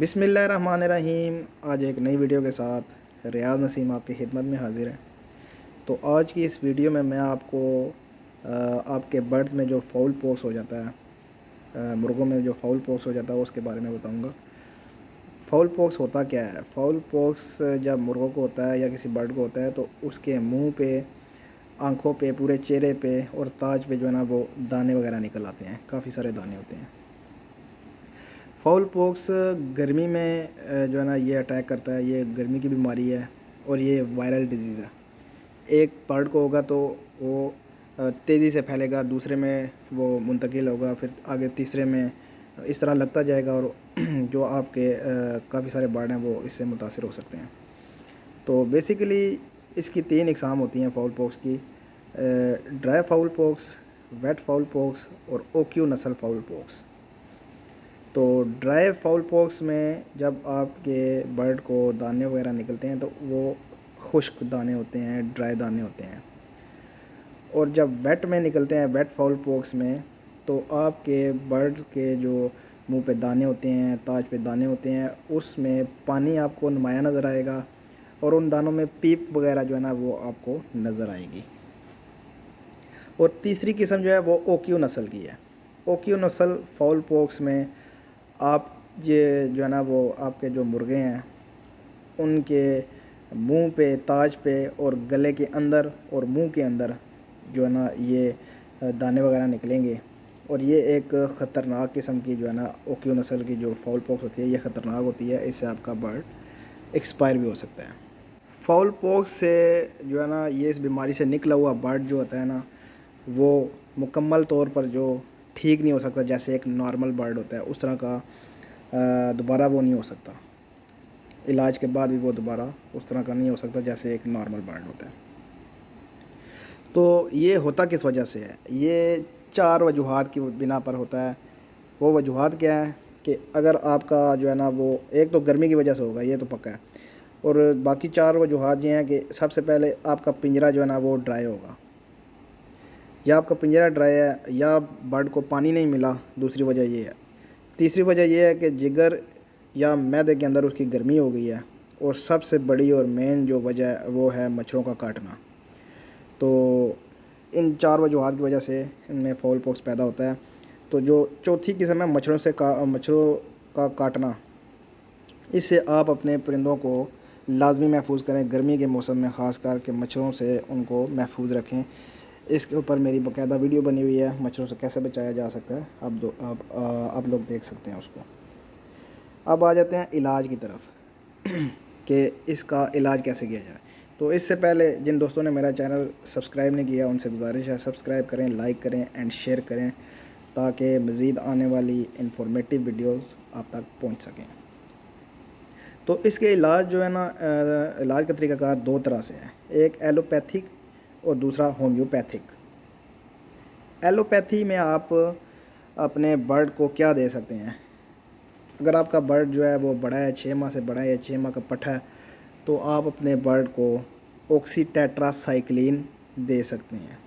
बिस्मिल्लाहिर्रहमानिर्रहीम। आज एक नई वीडियो के साथ रियाज़ नसीम आपकी खिदमत में हाज़िर है। तो आज की इस वीडियो में मैं आपको आपके बर्ड्स में जो फाउल पॉक्स हो जाता है, मुर्गों में जो फाउल पॉक्स हो जाता है उसके बारे में बताऊंगा। फाउल पॉक्स होता क्या है? फाउल पॉक्स जब मुर्गों को होता है या किसी बर्ड को होता है तो उसके मुंह पे, आँखों पे, पूरे चेहरे पे और ताज पे जो है ना वो दाने वगैरह निकल आते हैं। काफ़ी सारे दाने होते हैं। फाउल पॉक्स गर्मी में जो है ना ये अटैक करता है। ये गर्मी की बीमारी है और ये वायरल डिजीज़ है। एक बर्ड को होगा तो वो तेज़ी से फैलेगा, दूसरे में वो मुंतकिल होगा, फिर आगे तीसरे में, इस तरह लगता जाएगा और जो आपके काफ़ी सारे बर्ड हैं वो इससे मुतासिर हो सकते हैं। तो बेसिकली इसकी 3 इकसाम होती हैं फाउल पॉक्स की: dry fowl pox, wet fowl pox और ओक्यू नस्ल फाउल पॉक्स। तो ड्राई फाउल पॉक्स में जब आपके बर्ड को दाने वगैरह निकलते हैं तो वो खुश्क दाने होते हैं, ड्राई दाने होते हैं। और जब वेट में निकलते हैं, वेट फाउल पॉक्स में, तो आपके बर्ड के जो मुंह पे दाने होते हैं, ताज पे दाने होते हैं, उसमें पानी आपको नुमाया नज़र आएगा और उन दानों में पीप वगैरह जो है ना वो आपको नज़र आएगी। और तीसरी किस्म जो है वो ओक्यू नस्ल की है। ओक्यू नस्ल फाउल पॉक्स में आप ये जो है ना वो आपके जो मुर्गे हैं उनके मुंह पे, ताज पे और गले के अंदर और मुंह के अंदर जो है ना ये दाने वगैरह निकलेंगे। और ये एक ख़तरनाक किस्म की जो है ना ओक्यू नस्ल की जो फाउल पॉक्स होती है, ये ख़तरनाक होती है। इससे आपका बर्ड एक्सपायर भी हो सकता है। फाउल पॉक्स से जो है ना ये इस बीमारी से निकला हुआ बर्ड जो होता है ना वो मुकम्मल तौर पर जो ठीक नहीं हो सकता, जैसे एक नॉर्मल बर्ड होता है उस तरह का दोबारा वो नहीं हो सकता। इलाज के बाद भी वो दोबारा उस तरह का नहीं हो सकता जैसे एक नॉर्मल बर्ड होता है। तो ये होता किस वजह से है? ये 4 वजूहात की बिना पर होता है। वो वजूहात क्या है कि अगर आपका जो है ना वो, एक तो गर्मी की वजह से होगा, ये तो पक्का है। और बाकी 4 वजूहात ये हैं कि सबसे पहले आपका पिंजरा जो है ना वो ड्राई होगा, या आपका पिंजरा ड्राई है, या बर्ड को पानी नहीं मिला, दूसरी वजह ये है। तीसरी वजह यह है कि जिगर या मैदे के अंदर उसकी गर्मी हो गई है। और सबसे बड़ी और मेन जो वजह है वो है मच्छरों का काटना। तो इन 4 वजूहात की वजह से इनमें फाउल पॉक्स पैदा होता है। तो जो चौथी किस्म है मच्छरों का काटना, इससे आप अपने परिंदों को लाजमी महफूज करें। गर्मी के मौसम में ख़ास कर के मच्छरों से उनको महफूज रखें। इसके ऊपर मेरी बाकायदा वीडियो बनी हुई है, मच्छरों से कैसे बचाया जा सकता है। आप लोग देख सकते हैं उसको। अब आ जाते हैं इलाज की तरफ कि इसका इलाज कैसे किया जाए। तो इससे पहले जिन दोस्तों ने मेरा चैनल सब्सक्राइब नहीं किया उनसे गुजारिश है, सब्सक्राइब करें, लाइक करें एंड शेयर करें, ताकि मज़ीद आने वाली इंफॉर्मेटिव वीडियोस आप तक पहुंच सकें। तो इसके इलाज जो है ना, इलाज का तरीक़ाकार 2 तरह से है। एक एलोपैथिक और दूसरा होम्योपैथिक। एलोपैथी में आप अपने बर्ड को क्या दे सकते हैं? अगर आपका बर्ड जो है वो बड़ा है, 6 माह से बड़ा है या 6 माह का पट्ठा है, तो आप अपने बर्ड को ऑक्सीटेट्रासाइक्लिन दे सकते हैं,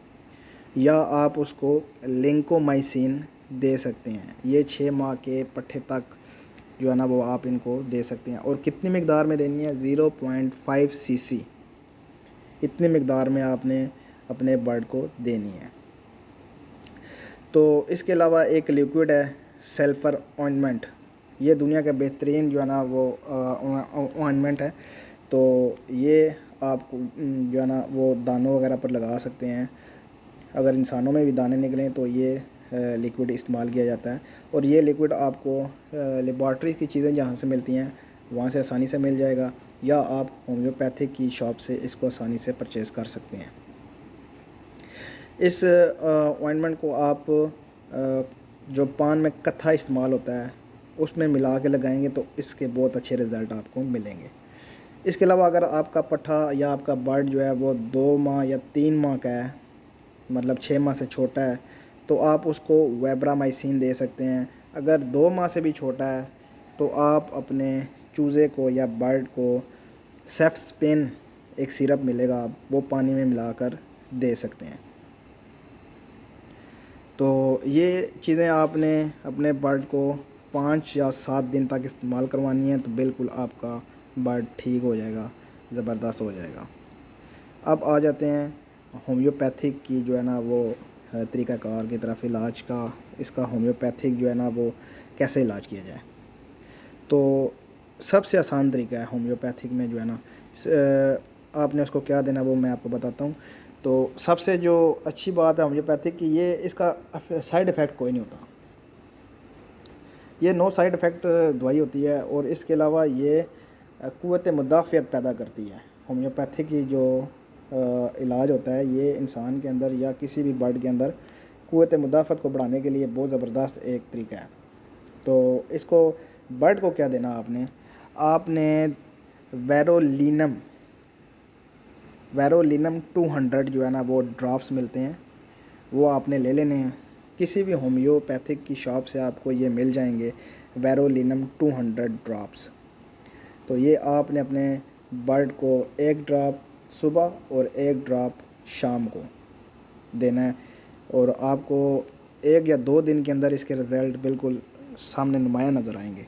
या आप उसको लिंकोमाइसिन दे सकते हैं। ये 6 माह के पट्ठे तक जो है ना वो आप इनको दे सकते हैं। और कितनी मकदार में देनी है? 0.5 cc, इतनी मकदार में आपने अपने बर्ड को देनी है। तो इसके अलावा एक लिक्विड है सल्फ़र ऑइंटमेंट। ये दुनिया का बेहतरीन जो है ना वो ऑइंटमेंट है। तो ये आप जो है ना वो दानों वगैरह पर लगा सकते हैं। अगर इंसानों में भी दाने निकलें तो ये लिक्विड इस्तेमाल किया जाता है। और ये लिक्विड आपको लेबॉर्ट्री की चीज़ें जहाँ से मिलती हैं वहाँ से आसानी से मिल जाएगा, या आप होम्योपैथिक की शॉप से इसको आसानी से परचेज़ कर सकते हैं। इस ऑइंटमेंट को आप जो पान में कत्था इस्तेमाल होता है उसमें मिला के लगाएंगे तो इसके बहुत अच्छे रिज़ल्ट आपको मिलेंगे। इसके अलावा अगर आपका पट्ठा या आपका बर्ड जो है वो 2 माह या 3 माह का है, मतलब 6 माह से छोटा है, तो आप उसको वेब्रामाइसिन दे सकते हैं। अगर 2 माह से भी छोटा है तो आप अपने चूज़े को या बर्ड को सेफ्सपेन एक सिरप मिलेगा, आप वो पानी में मिलाकर दे सकते हैं। तो ये चीज़ें आपने अपने बर्ड को 5 या 7 दिन तक इस्तेमाल करवानी है तो बिल्कुल आपका बर्ड ठीक हो जाएगा, ज़बरदस्त हो जाएगा। अब आ जाते हैं होम्योपैथिक की जो है ना वो तरीक़ाकार की तरफ इलाज का। इसका होम्योपैथिक जो है ना वो कैसे इलाज किया जाए। तो सबसे आसान तरीका है होम्योपैथिक में जो है ना, आपने उसको क्या देना वो मैं आपको बताता हूँ। तो सबसे जो अच्छी बात है होम्योपैथिक की, ये इसका साइड इफ़ेक्ट कोई नहीं होता। ये नो साइड इफ़ेक्ट दवाई होती है और इसके अलावा ये क़ुव्वत मुदाफ़ियत पैदा करती है। होम्योपैथिक की जो इलाज होता है ये इंसान के अंदर या किसी भी बर्ड के अंदर क़ुव्वत मुदाफ़त को बढ़ाने के लिए बहुत ज़बरदस्त एक तरीका है। तो इसको बर्ड को क्या देना, आपने वेरोलिनम 200 जो है ना वो ड्रॉप्स मिलते हैं, वो आपने ले लेने हैं। किसी भी होम्योपैथिक की शॉप से आपको ये मिल जाएंगे वेरोलिनम 200 ड्रॉप्स। तो ये आपने अपने बर्ड को 1 ड्रॉप सुबह और 1 ड्रॉप शाम को देना है और आपको 1 या 2 दिन के अंदर इसके रिज़ल्ट बिल्कुल सामने नुमायाँ नज़र आएंगे।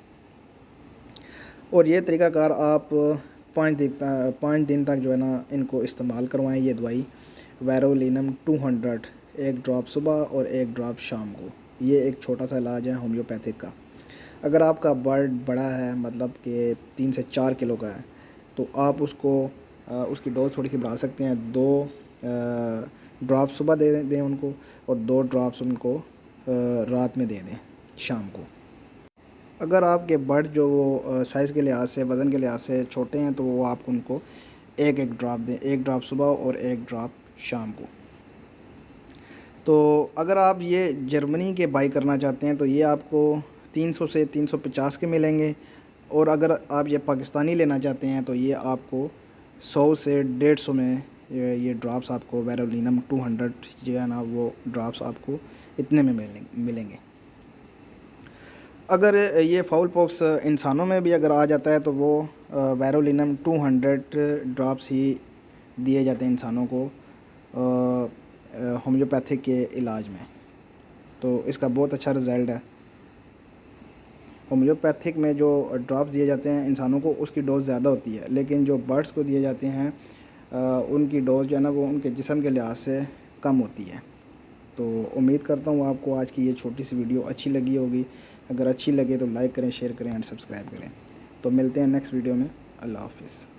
और ये तरीक़ाकार आप 5 दिन तक जो है ना इनको इस्तेमाल करवाएं। ये दवाई वेरोलिनम 200 1 ड्रॉप सुबह और 1 ड्रॉप शाम को। ये एक छोटा सा इलाज है होम्योपैथिक का। अगर आपका बर्ड बड़ा है, मतलब कि 3 से 4 किलो का है, तो आप उसको उसकी डोज थोड़ी सी बढ़ा सकते हैं। 2 ड्रॉप सुबह दे दें उनको और 2 ड्रॉप्स उनको रात में दे दें शाम को। अगर आपके बर्ड जो वो साइज़ के लिहाज से, वज़न के लिहाज से छोटे हैं तो वो आप उनको 1 ड्रॉप दें, 1 ड्रॉप सुबह और 1 ड्रॉप शाम को। तो अगर आप ये जर्मनी के बाई करना चाहते हैं तो ये आपको 300 से 350 के मिलेंगे और अगर आप ये पाकिस्तानी लेना चाहते हैं तो ये आपको 100 से 150 में ये ड्रॉप्स आपको वेरोलिनम 200 जो है ना वो ड्रॉप्स आपको इतने में मिलेंगे। अगर ये फाउल पॉक्स इंसानों में भी अगर आ जाता है तो वो वेरोलिनम 200 ड्रॉप्स ही दिए जाते हैं इंसानों को होम्योपैथिक के इलाज में। तो इसका बहुत अच्छा रिज़ल्ट है। होम्योपैथिक में जो ड्रॉप्स दिए जाते हैं इंसानों को उसकी डोज़ ज़्यादा होती है, लेकिन जो बर्ड्स को दिए जाते हैं उनकी डोज़ जो है ना वो उनके जिस्म के लिहाज से कम होती है। तो उम्मीद करता हूँ आपको आज की ये छोटी सी वीडियो अच्छी लगी होगी। अगर अच्छी लगे तो लाइक करें, शेयर करें एंड सब्सक्राइब करें। तो मिलते हैं नेक्स्ट वीडियो में। अल्लाह हाफ़िज़।